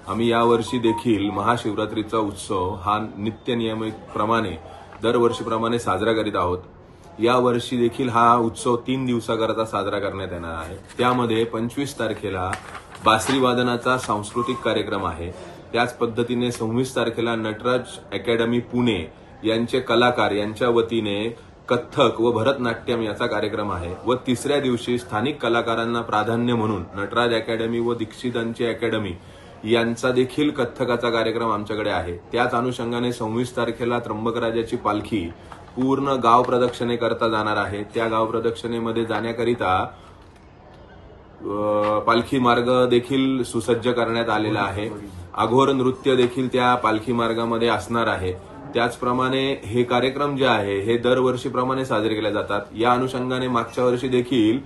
आम्ही यावर्षी देखील महाशिवरात्रीचा उत्सव हा नित्यनियमितप्रमाणे दरवर्षीप्रमाणे साजरा करीत आहोत। या वर्षी देखील हा उत्सव 3 दिवसाकरता साजरा करण्यात येणार आहे। त्यामध्ये 25 तारखेला बासरी वादनाचा सांस्कृतिक कार्यक्रम आहे। त्याच पद्धतीने 26 तारखेला नटराज अकॅडमी पुणे यांचे कलाकार यांच्या वतीने कथ्थक व भरतनाट्यम याचा कार्यक्रम आहे व तिसऱ्या दिवशी स्थानिक कलाकारांना प्राधान्य म्हणून नटराज अकॅडमी व दीक्षितांची अकॅडमी यांचा देखील कथ्थकाचा कार्यक्रम आमच्याकडे आहे। त्याच अनुषंगाने 26 तारखेला त्र्यंबकराजाची पालखी पूर्ण गाव प्रदक्षिणेकरता जाणार आहे। त्या गाव प्रदक्षिणेमध्ये जाण्याकरिता पालखी मार्ग देखील सुसज्ज करण्यात आलेला आहे। अघोर नृत्य देखील त्या पालखी मार्गामध्ये असणार आहे। त्याचप्रमाणे हे कार्यक्रम जे आहे हे दरवर्षीप्रमाणे साजरे केले जातात। या अनुषंगाने मागच्या वर्षी देखील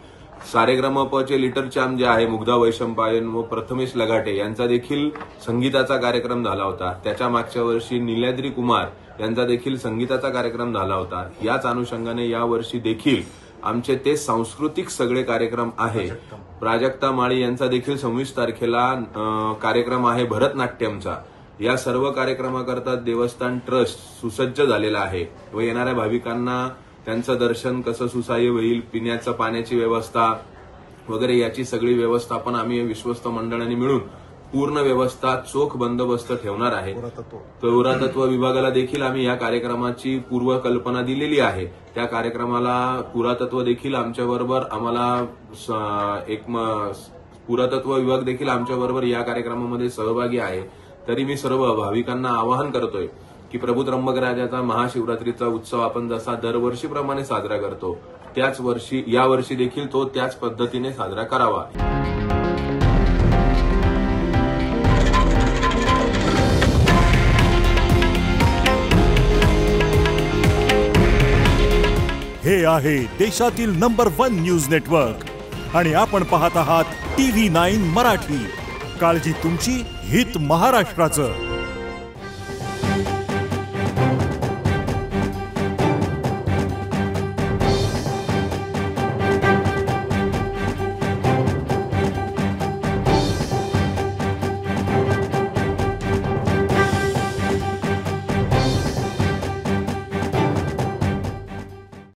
सारेगमपचे लिटर चॅम्प जे आहे मुग्धा वैशंपायन व प्रथमेश लगाटे यांचा देखील संगीताचा कार्यक्रम झाला होता। त्याच्या मागच्या वर्षी नीलाद्री कुमार यांचा देखील संगीताचा कार्यक्रम झाला होता। याच अनुषंगाने या वर्षी देखील आमचे ते सांस्कृतिक सगळे कार्यक्रम आहे। प्राजक्ता माळी यांचा देखील 26 तारखेला कार्यक्रम आहे भरतनाट्यमचा। या सर्व कार्यक्रमाकरता देवस्थान ट्रस्ट सुसज्ज झालेला आहे व येणाऱ्या भाविकांना त्यांचं दर्शन कसं सुसह्य होईल, पिण्याच्या पाण्याची व्यवस्था वगैरे याची सगळी व्यवस्थापन आम्ही विश्वस्त मंडळांनी मिळून पूर्ण व्यवस्था चोख बंदोबस्त ठेवणार आहे। पुरातत्व विभागाला देखील आम्ही या कार्यक्रमाची पूर्वकल्पना दिलेली आहे। त्या कार्यक्रमाला पुरातत्व देखील आमच्याबरोबर पुरातत्व विभाग देखील आमच्याबरोबर या कार्यक्रमामध्ये सहभागी आहे। तरी मी सर्व भाविकांना आवाहन करतोय की प्रभू त्र्यंबकराजाचा महाशिवरात्रीचा उत्सव आपण जसा दरवर्षीप्रमाणे साजरा करतो त्याच यावर्षी देखील तो त्याच पद्धतीने साजरा करावा। हे आहे देशातील नंबर 1 न्यूज नेटवर्क आणि आपण पाहत आहात TV9 मराठी। काळजी तुमची, हित महाराष्ट्राचं।